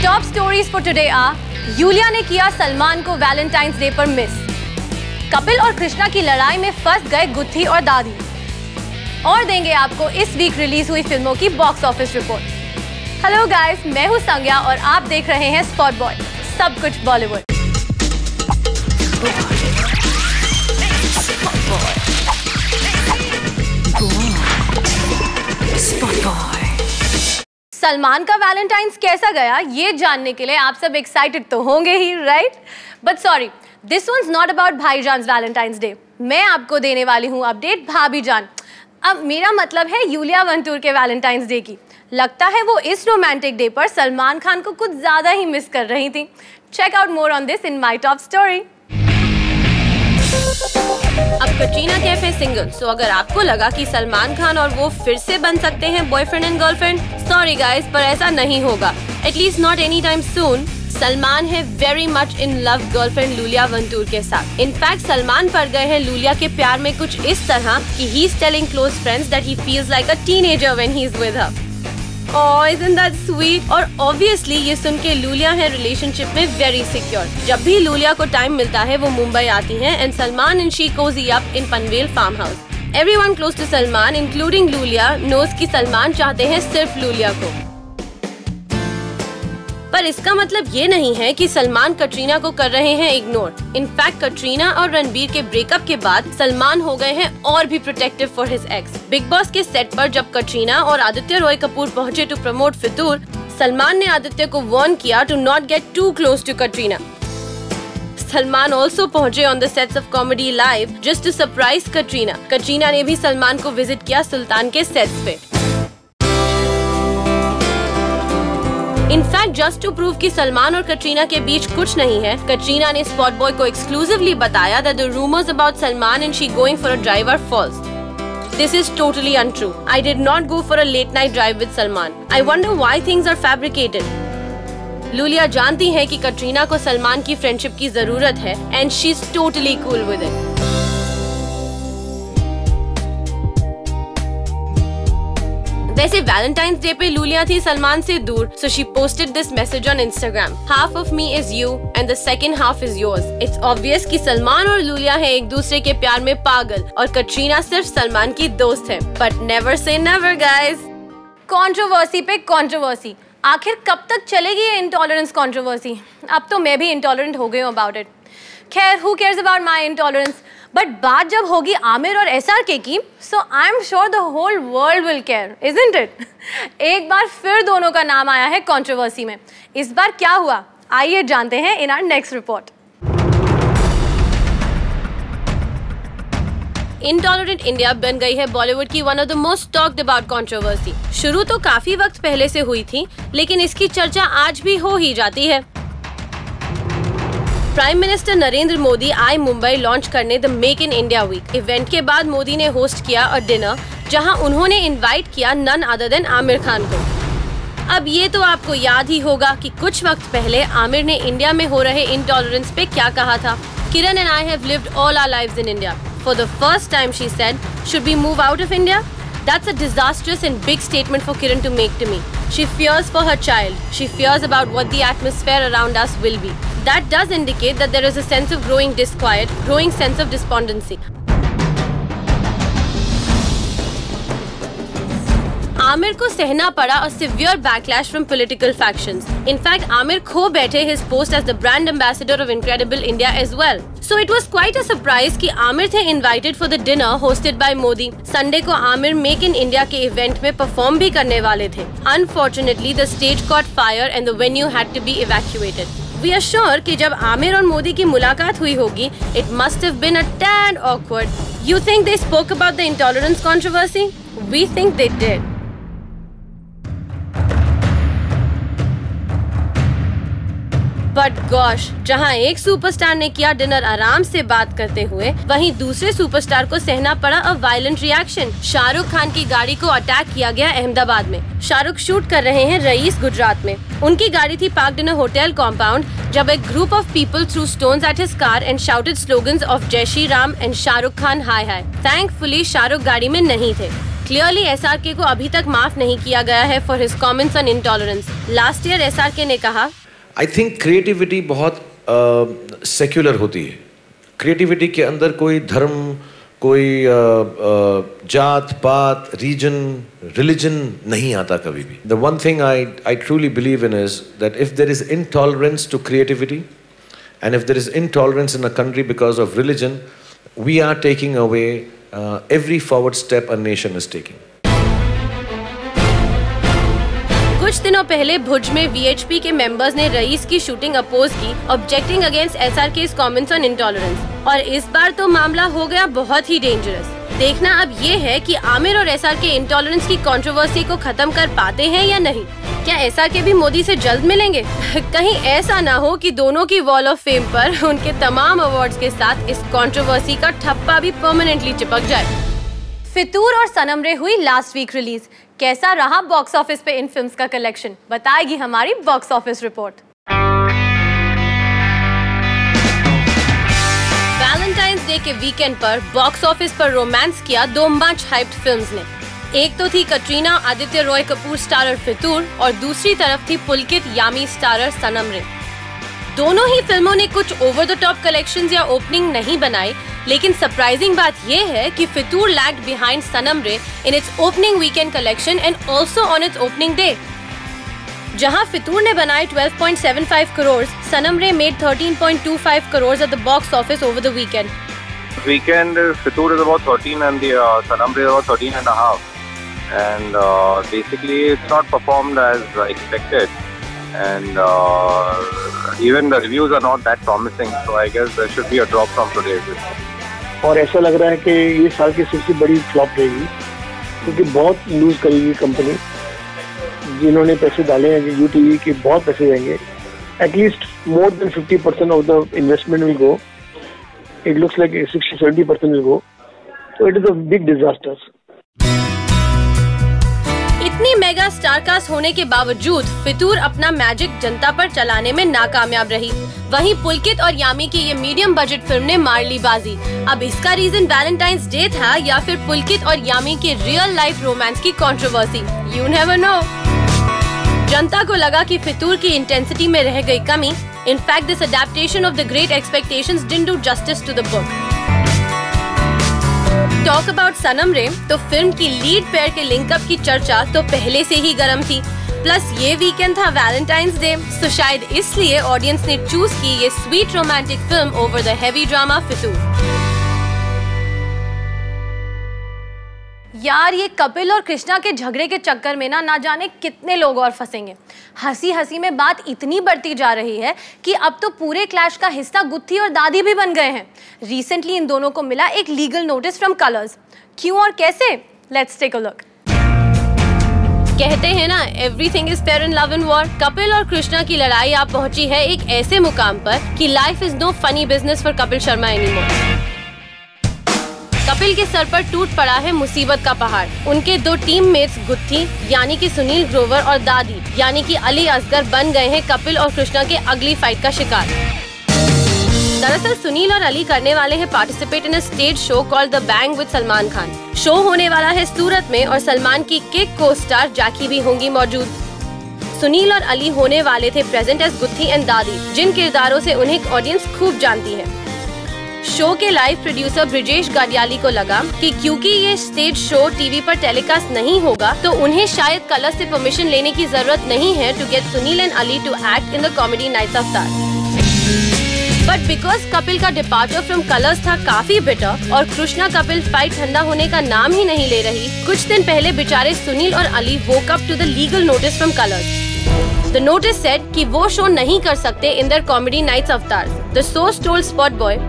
Top stories for today are Iulia ने किया सलमान को वैलेंटाइंस डे पर मिस, कपिल और कृष्णा की लड़ाई में फंस गए गुत्थी और दादी, और देंगे आपको इस वीक रिलीज हुई फिल्मों की box office report. Hello guys, मैं हूं संज्ञा और आप देख रहे हैं स्पॉट बॉय, सब कुछ बॉलीवुड। सलमान का वैलेंटाइंस कैसा गया, ये जानने के लिए आप सब एक्साइटेड तो होंगे ही, right? But sorry, this one's not about Bhaijaan's Valentine's Day. मैं आपको देने वाली हूँ अपडेट भाभी जान, अब मेरा मतलब है यूलिया वंतूर के वैलेंटाइंस डे की। लगता है वो इस रोमांटिक डे पर सलमान खान को कुछ ज्यादा ही मिस कर रही थी। Check out more on this in my top story. अब कटरीना कैफ है सिंगल, सो अगर आपको लगा कि सलमान खान और वो फिर से बन सकते हैं boyfriend and girlfriend, sorry guys, पर ऐसा नहीं होगा, at least not any time soon. Salman है very much in love girlfriend Iulia Vantur के साथ। इनफैक्ट सलमान पड़ गए हैं लूलिया के प्यार में कुछ इस तरह कि he is telling close friends that he feels like a teenager when he is with her. Oh, isn't that sweet? और obviously ये सुन के लूलिया है रिलेशनशिप में वेरी सिक्योर। जब भी लूलिया को टाइम मिलता है वो मुंबई आती हैं and Salman and she cozy up in Panvel farm house. Everyone close to Salman including Iulia knows कि सलमान चाहते हैं सिर्फ लूलिया को। पर इसका मतलब ये नहीं है कि सलमान कटरीना को कर रहे हैं इग्नोर। इनफैक्ट कटरीना और रणबीर के ब्रेकअप के बाद सलमान हो गए हैं और भी protective for his ex. Big boss के सेट पर जब कटरीना और आदित्य रॉय कपूर पहुंचे टू प्रमोट फितूर, सलमान ने आदित्य को वार्न किया to not get too close to Katrina. Salman also पहुंचे on the sets of comedy live just to surprise Katrina. Katrina ने भी सलमान को विजिट किया सुल्तान के सेट्स पे। इनफैक्ट जस्ट टू प्रूव कि सलमान और कटरीना के बीच कुछ नहीं है, कटरीना ने स्पॉट बॉय को एक्सक्लूसिवली बताया that the rumors about Salman and she going for a drive are false. This is totally untrue. I did not go for a late night drive with Salman. I wonder why things are fabricated. Lulia जानती है कि कटरीना को सलमान की friendship की जरूरत है and she's totally cool with it. वैसे Valentine's day पे लूलिया थी सलमान से दूर, so she posted this message on Instagram. Half of me is you and the second half is yours. It's obvious कि सलमान और लूलिया है एक दूसरे के प्यार में पागल और कटरीना सिर्फ सलमान की दोस्त है। But never say never, guys. Controversy पे कंट्रोवर्सी, आखिर कब तक चलेगी ये इंटॉलरेंस कंट्रोवर्सी? अब तो मैं भी इंटॉलरेंट हो गई हूँ अबाउट इट। खैर, who cares about my intolerance? But बात जब होगी आमिर और SRK की, so I am sure the whole world will care, isn't it? एक बार फिर दोनों का नाम आया है कंट्रोवर्सी में। इस बार क्या हुआ, आइए जानते हैं in our next report. Intolerant India बन गई है बॉलीवुड की one of the most talked about controversy. शुरू तो काफी वक्त पहले से हुई थी, लेकिन इसकी चर्चा आज भी हो ही जाती है। प्राइम मिनिस्टर नरेंद्र मोदी आए मुंबई लॉन्च करने the make in India week. Event के बाद मोदी ने होस्ट किया और डिनर, जहां उन्होंने इनवाइट किया none other than Aamir Khan को। अब ये तो आपको याद ही होगा कि कुछ वक्त पहले आमिर ने इंडिया में हो रहे इंटॉलरेंस पे क्या कहा था। Kiran and I have lived all our lives in India. For the first time she said, should we move out of India? That's a disastrous and big statement for Kiran to make to me. She fears for her child. She fears about what the atmosphere around us will be. That does indicate that there is a sense of growing disquiet, growing sense of despondency. Aamir को सहना पड़ा a severe backlash from political factions. In fact, Aamir खो बैठे his post as the brand ambassador of Incredible India as well. So it was quite a surprise कि आमिर थे invited for the dinner hosted by Modi. Sunday को Aamir make in India के event में perform भी करने वाले थे। Unfortunately, the stage caught fire and the venue had to be evacuated. We are sure कि जब आमिर और मोदी की मुलाकात हुई होगी, it must have been a tad awkward. You think they spoke about the intolerance controversy? We think they did. But gosh, जहां एक superstar ने किया डिनर आराम से बात करते हुए, वहीं दूसरे सुपरस्टार को सहना पड़ा अ वायलेंट रिएक्शन। शाहरुख खान की गाड़ी को अटैक किया गया अहमदाबाद में। शाहरुख शूट कर रहे हैं रईस गुजरात में। उनकी गाड़ी थी parked in a hotel compound जब एक group of people through stones at his car and shouted slogans of Jai Shri Ram and Shahrukh Khan हाय हाय। थैंकफुली शाहरुख गाड़ी में नहीं थे। क्लियरली एसआरके को अभी तक माफ नहीं किया गया है for his comments on intolerance. Last year SRK ने कहा, आई थिंक क्रिएटिविटी बहुत सेक्युलर होती है। क्रिएटिविटी के अंदर कोई धर्म, कोई जात पात, रीजन, रिलीजन नहीं आता कभी भी। The one thing I truly believe in is that if there is intolerance to creativity and if there is intolerance in a country because of religion, we are taking away every forward step a nation is taking. कुछ दिनों पहले भुज में VHP के members ने रईस की shooting oppose की, objecting against SRK's comments on intolerance. और इस बार तो मामला हो गया बहुत ही डेंजरस। देखना अब ये है कि आमिर और एसआरके इंटॉलरेंस की कंट्रोवर्सी को खत्म कर पाते हैं या नहीं। क्या एसआरके भी मोदी से जल्द मिलेंगे? कहीं ऐसा ना हो कि दोनों की वॉल ऑफ फेम पर उनके तमाम अवार्ड्स के साथ इस कंट्रोवर्सी का ठप्पा भी परमानेंटली चिपक जाए। फितूर और सनम रे हुई लास्ट वीक रिलीज। कैसा रहा बॉक्स ऑफिस पे इन फिल्म्स का कलेक्शन, बताएगी हमारी box office report. Valentine's day के वीकेंड पर बॉक्स ऑफिस पर रोमांस किया दो मच हाइप्ड फिल्म्स ने। एक तो थी कटरीना आदित्य रॉय कपूर स्टारर फितूर और दूसरी तरफ थी पुलकित यामी स्टारर सनम रे। दोनों ही फिल्मों ने कुछ ओवर द टॉप कलेक्शंस या ओपनिंग नहीं बनाई, लेकिन सरप्राइजिंग बात यह है कि फितूर लैग्ड बिहाइंड सनम रे in its opening weekend collection and also on it's opening day. जहां फितूर ने बनाए 12.75 करोड़, सनम रे made 13.25 crore at the box office over the weekend. Weekend, Fitur is about 13 and the Sanam Re is about 13.5. And basically it's not performed as expected. And even the reviews are not that promising. So I guess there should be a drop from today. और ऐसा लग रहा है कि ये साल की सबसे बड़ी फ्लॉप रहेगी, क्योंकि बहुत लूज करेगी कंपनी। जिन्होंने पैसे डाले हैं यूटीवी के, बहुत पैसे जाएंगे। At least more than 50% of the investment will go. It looks like 60-70% will go. So it is a big disaster. इतनी मेगा स्टारकास्ट होने के बावजूद फितूर अपना मैजिक जनता पर चलाने में नाकामयाब रही। वहीं पुलकित और यामी की ये मीडियम बजट फिल्म ने मार ली बाजी। अब इसका रीजन वैलेंटाइंस डे था या फिर पुलकित और यामी के रियल लाइफ रोमांस की कंट्रोवर्सी? You never know. जनता को लगा कि फितूर की इंटेंसिटी में रह गई कमी। In fact, this adaptation of the Great Expectations didn't do justice to the book. Talk about सनम रे, तो फिल्म की लीड पेयर के लिंकअप की चर्चा तो पहले से ही गर्म थी। प्लस ये वीकेंड था वैलेंटाइंस डे, तो शायद इसलिए ऑडियंस ने चूज की ये sweet romantic film over the heavy drama Fitoor. यार, ये कपिल और कृष्णा के झगड़े के चक्कर में ना जाने कितने लोग और फंसेंगे। हंसी हंसी में बात इतनी बढ़ती जा रही है कि अब तो पूरे क्लैश का हिस्सा गुत्थी और दादी भी बन गए हैं। रिसेंटली इन दोनों को मिला एक लीगल नोटिस फ्रॉम कलर्स। क्यों और कैसे? Let's take a look. कहते हैं ना, everything is fair in love and war. Kapil और कृष्णा की लड़ाई आप पहुंची है एक ऐसे मुकाम पर कि life is no funny business for Kapil Sharma anymore. Kapil के सर पर टूट पड़ा है मुसीबत का पहाड़। उनके दो टीममेट्स गुत्थी यानी कि सुनील ग्रोवर और दादी यानी कि अली असगर बन गए हैं कपिल और कृष्णा के अगली फाइट का शिकार। दरअसल सुनील और अली करने वाले हैं participate in a stage show called the bang with Salman Khan. Show होने वाला है सूरत में और सलमान की किक को स्टार जैकी भी होंगी मौजूद। सुनील और अली होने वाले थे प्रेजेंट एज गुत्थी एंड दादी, जिन किरदारों से उन्हें ऑडियंस खूब जानती है। शो के लाइव प्रोड्यूसर ब्रिजेश गाडियाली को लगा कि क्योंकि ये स्टेज शो टीवी पर टेलीकास्ट नहीं होगा तो उन्हें शायद कलर्स से परमिशन लेने की जरूरत नहीं है to get Sunil and Ali to act in the comedy nights of star. But because Kapil का डिपार्चर फ्रॉम कलर्स था काफी बिटर और कृष्णा कपिल फाइट ठंडा होने का नाम ही नहीं ले रही, कुछ दिन पहले बेचारे सुनील और Ali woke up to the legal notice from Colors. The notice said कि वो शो नहीं कर सकते in their comedy nights of stars. The source told Spot Boy,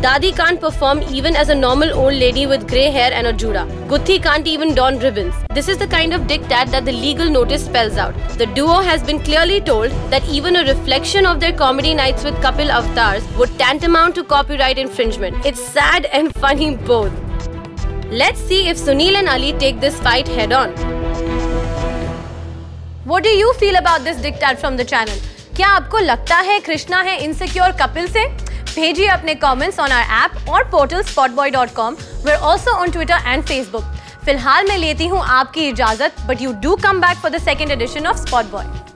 Dadi can't perform even as a normal old lady with grey hair and a juda. Gutti can't even don ribbons. This is the kind of diktat that the legal notice spells out. The duo has been clearly told that even a reflection of their comedy nights with Kapil avatars would tantamount to copyright infringement. It's sad and funny both. Let's see if Sunil and Ali take this fight head on. What do you feel about this diktat from the channel? क्या आपको लगता है कृष्णा है insecure Kapil से? भेजिए अपने comments on our app और portal spotboy.com. We're also on Twitter and Facebook. फिलहाल मैं लेती हूँ आपकी इजाजत, but you do come back for the second edition of spot boy.